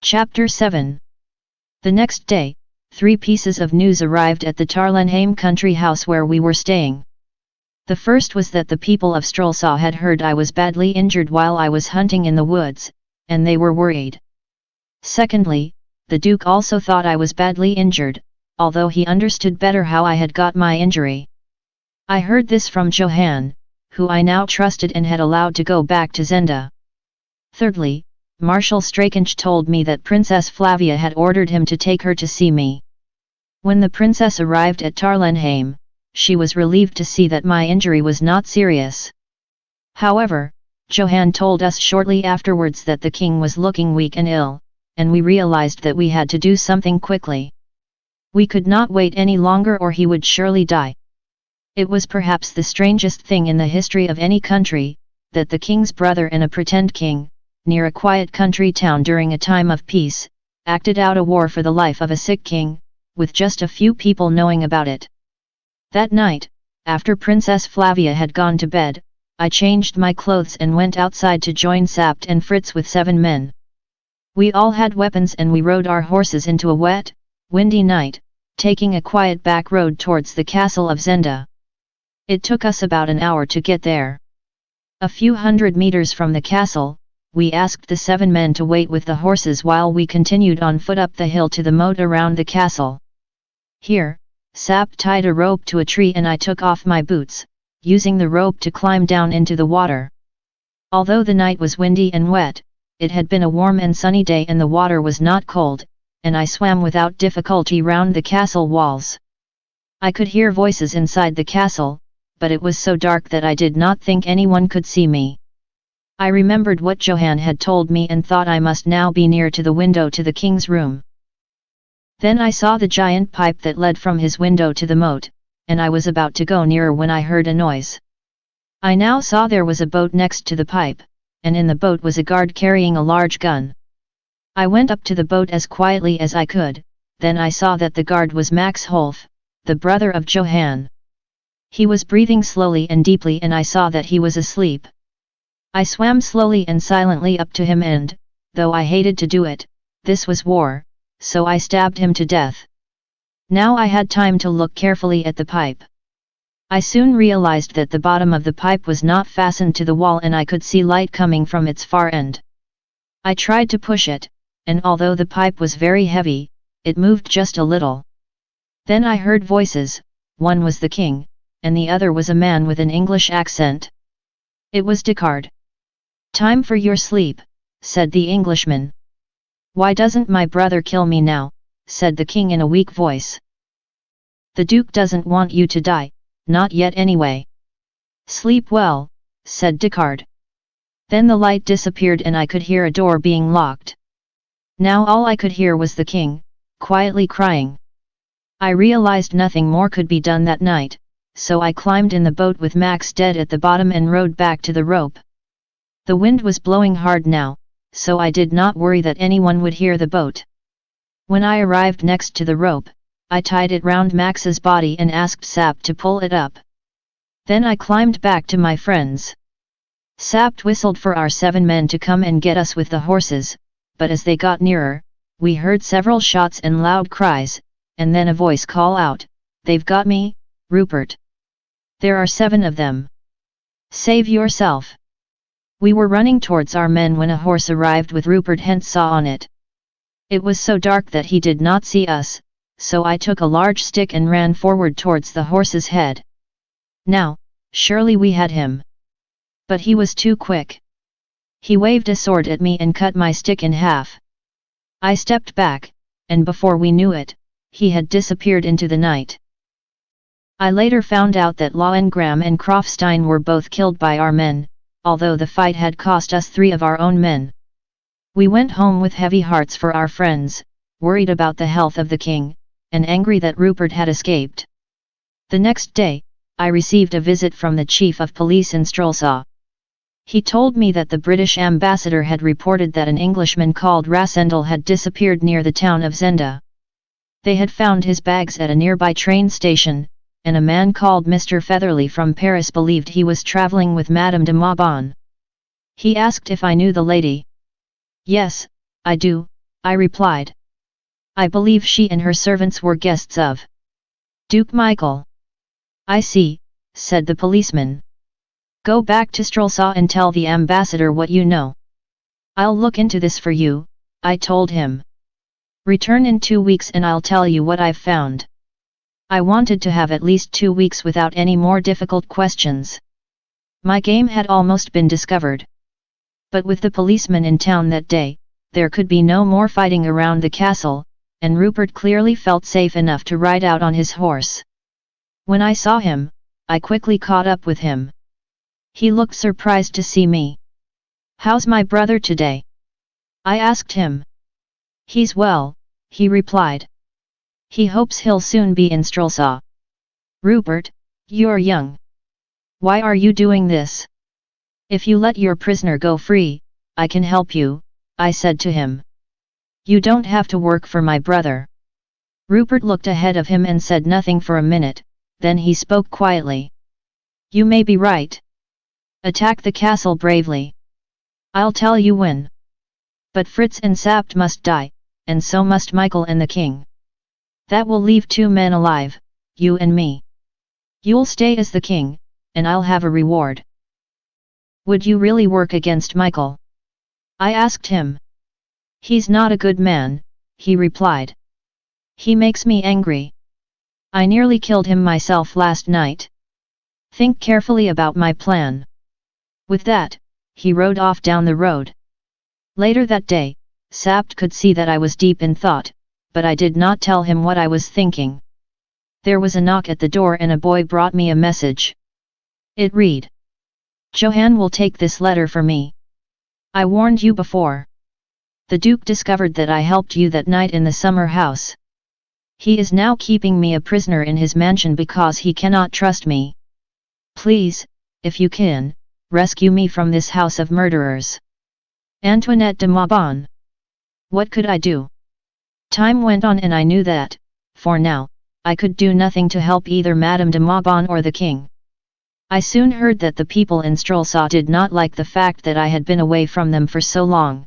Chapter 7. The next day, 3 pieces of news arrived at the Tarlenheim country house where we were staying. The first was that the people of Strelsau had heard I was badly injured while I was hunting in the woods, and they were worried. Secondly, the Duke also thought I was badly injured, although he understood better how I had got my injury. I heard this from Johann, who I now trusted and had allowed to go back to Zenda. Thirdly, Marshal Strakensch told me that Princess Flavia had ordered him to take her to see me. When the princess arrived at Tarlenheim, she was relieved to see that my injury was not serious. However, Johann told us shortly afterwards that the king was looking weak and ill, and we realized that we had to do something quickly. We could not wait any longer or he would surely die. It was perhaps the strangest thing in the history of any country, that the king's brother and a pretend king, near a quiet country town during a time of peace, acted out a war for the life of a sick king, with just a few people knowing about it. That night, after Princess Flavia had gone to bed, I changed my clothes and went outside to join Sapt and Fritz with 7 men. We all had weapons and we rode our horses into a wet, windy night, taking a quiet back road towards the castle of Zenda. It took us about an hour to get there. A few hundred meters from the castle, we asked the 7 men to wait with the horses while we continued on foot up the hill to the moat around the castle. Here, Sapt tied a rope to a tree and I took off my boots, using the rope to climb down into the water. Although the night was windy and wet, it had been a warm and sunny day and the water was not cold, and I swam without difficulty round the castle walls. I could hear voices inside the castle, but it was so dark that I did not think anyone could see me. I remembered what Johann had told me and thought I must now be near to the window to the king's room. Then I saw the giant pipe that led from his window to the moat, and I was about to go nearer when I heard a noise. I now saw there was a boat next to the pipe, and in the boat was a guard carrying a large gun. I went up to the boat as quietly as I could, then I saw that the guard was Max Holf, the brother of Johann. He was breathing slowly and deeply and I saw that he was asleep. I swam slowly and silently up to him and, though I hated to do it, this was war, so I stabbed him to death. Now I had time to look carefully at the pipe. I soon realized that the bottom of the pipe was not fastened to the wall and I could see light coming from its far end. I tried to push it, and although the pipe was very heavy, it moved just a little. Then I heard voices, one was the king, and the other was a man with an English accent. It was Deckard. "Time for your sleep," said the Englishman. "Why doesn't my brother kill me now?" said the king in a weak voice. "The Duke doesn't want you to die, not yet anyway." "Sleep well," said Deckard. Then the light disappeared and I could hear a door being locked. Now all I could hear was the king, quietly crying. I realized nothing more could be done that night, so I climbed in the boat with Max dead at the bottom and rowed back to the rope. The wind was blowing hard now, so I did not worry that anyone would hear the boat. When I arrived next to the rope, I tied it round Max's body and asked Sapt to pull it up. Then I climbed back to my friends. Sapt whistled for our 7 men to come and get us with the horses, but as they got nearer, we heard several shots and loud cries, and then a voice call out, "They've got me, Rupert. There are 7 of them. Save yourself." We were running towards our men when a horse arrived with Rupert Hentsaw on it. It was so dark that he did not see us, so I took a large stick and ran forward towards the horse's head. Now, surely we had him. But he was too quick. He waved a sword at me and cut my stick in half. I stepped back, and before we knew it, he had disappeared into the night. I later found out that Lohengram and Krofstein were both killed by our men, although the fight had cost us 3 of our own men. We went home with heavy hearts for our friends, worried about the health of the king, and angry that Rupert had escaped. The next day, I received a visit from the chief of police in Strelsau. He told me that the British ambassador had reported that an Englishman called Rassendel had disappeared near the town of Zenda. They had found his bags at a nearby train station, and a man called Mr. Featherly from Paris believed he was travelling with Madame de Mauban. He asked if I knew the lady. "Yes, I do," I replied. I believe she and her servants were guests of Duke Michael. I see, said the policeman. Go back to Strelsaw and tell the ambassador what you know. I'll look into this for you, I told him. Return in 2 weeks and I'll tell you what I've found. I wanted to have at least 2 weeks without any more difficult questions. My game had almost been discovered. But with the policeman in town that day, there could be no more fighting around the castle, and Rupert clearly felt safe enough to ride out on his horse. When I saw him, I quickly caught up with him. He looked surprised to see me. How's my brother today? I asked him. He's well, he replied. He hopes he'll soon be in Strelsaw. Rupert, you're young. Why are you doing this? If you let your prisoner go free, I can help you, I said to him. You don't have to work for my brother. Rupert looked ahead of him and said nothing for a minute, then he spoke quietly. You may be right. Attack the castle bravely. I'll tell you when. But Fritz and Sapt must die, and so must Michael and the king. That will leave 2 men alive, you and me. You'll stay as the king, and I'll have a reward. Would you really work against Michael? I asked him. He's not a good man, he replied. He makes me angry. I nearly killed him myself last night. Think carefully about my plan. With that, he rode off down the road. Later that day, Sapt could see that I was deep in thought, but I did not tell him what I was thinking. There was a knock at the door and a boy brought me a message. It read. Johann will take this letter for me. I warned you before. The Duke discovered that I helped you that night in the summer house. He is now keeping me a prisoner in his mansion because he cannot trust me. Please, if you can, rescue me from this house of murderers. Antoinette de Mauban. What could I do? Time went on and I knew that, for now, I could do nothing to help either Madame de Mauban or the king. I soon heard that the people in Strelsaw did not like the fact that I had been away from them for so long.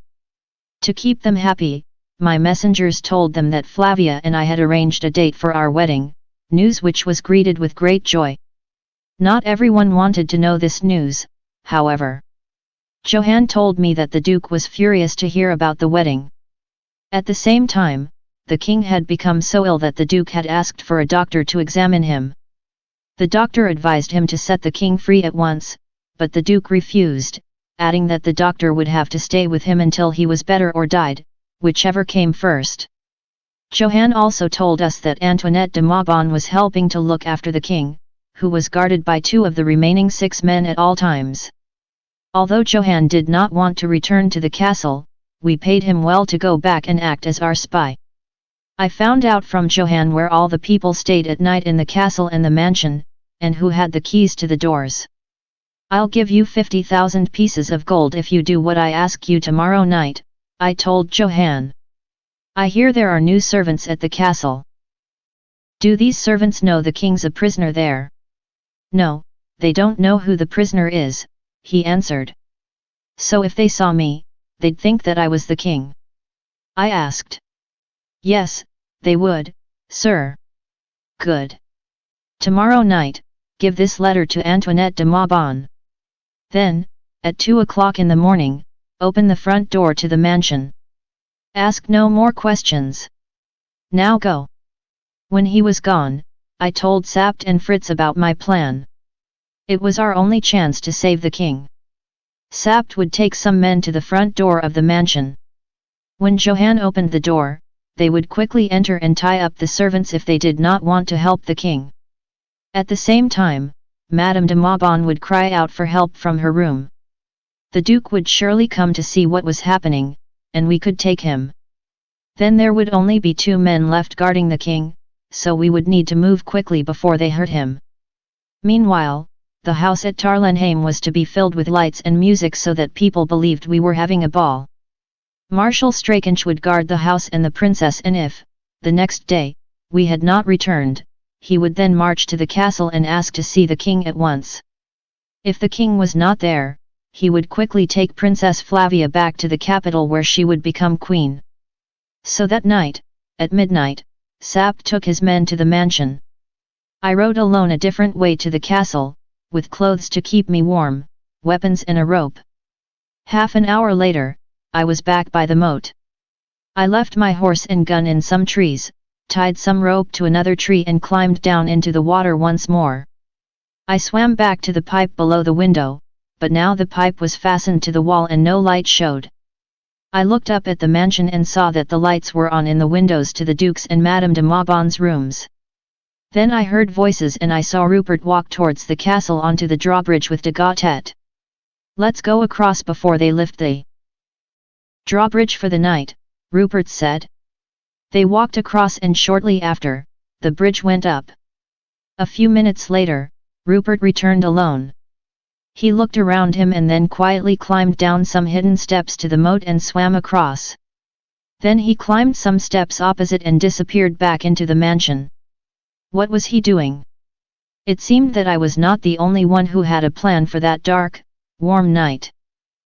To keep them happy, my messengers told them that Flavia and I had arranged a date for our wedding, news which was greeted with great joy. Not everyone wanted to know this news, however. Johann told me that the Duke was furious to hear about the wedding. At the same time, the king had become so ill that the Duke had asked for a doctor to examine him. The doctor advised him to set the king free at once, but the Duke refused, adding that the doctor would have to stay with him until he was better or died, whichever came first. Johann also told us that Antoinette de Mauban was helping to look after the king, who was guarded by 2 of the remaining 6 men at all times. Although Johann did not want to return to the castle, we paid him well to go back and act as our spy. I found out from Johann where all the people stayed at night in the castle and the mansion, and who had the keys to the doors. I'll give you 50,000 pieces of gold if you do what I ask you tomorrow night, I told Johann. I hear there are new servants at the castle. Do these servants know the king's a prisoner there? No, they don't know who the prisoner is, he answered. So if they saw me, they'd think that I was the king? I asked. Yes, they would, sir. Good. Tomorrow night, give this letter to Antoinette de Mauban. Then, at 2 o'clock in the morning, open the front door to the mansion. Ask no more questions. Now go. When he was gone, I told Sapt and Fritz about my plan. It was our only chance to save the king. Sapt would take some men to the front door of the mansion. When Johann opened the door, they would quickly enter and tie up the servants if they did not want to help the king. At the same time, Madame de Mauban would cry out for help from her room. The Duke would surely come to see what was happening, and we could take him. Then there would only be 2 men left guarding the king, so we would need to move quickly before they hurt him. Meanwhile, the house at Tarlenheim was to be filled with lights and music so that people believed we were having a ball. Marshal Strakench would guard the house and the princess, and if, the next day, we had not returned, he would then march to the castle and ask to see the king at once. If the king was not there, he would quickly take Princess Flavia back to the capital where she would become queen. So that night, at midnight, Sap took his men to the mansion. I rode alone a different way to the castle, with clothes to keep me warm, weapons and a rope. Half an hour later, I was back by the moat. I left my horse and gun in some trees, tied some rope to another tree and climbed down into the water once more. I swam back to the pipe below the window, but now the pipe was fastened to the wall and no light showed. I looked up at the mansion and saw that the lights were on in the windows to the Duke's and Madame de Maubon's rooms. Then I heard voices and I saw Rupert walk towards the castle onto the drawbridge with de Gautet. "Let's go across before they lift the drawbridge for the night," Rupert said. They walked across and shortly after, the bridge went up. A few minutes later, Rupert returned alone. He looked around him and then quietly climbed down some hidden steps to the moat and swam across. Then he climbed some steps opposite and disappeared back into the mansion. What was he doing? It seemed that I was not the only one who had a plan for that dark, warm night.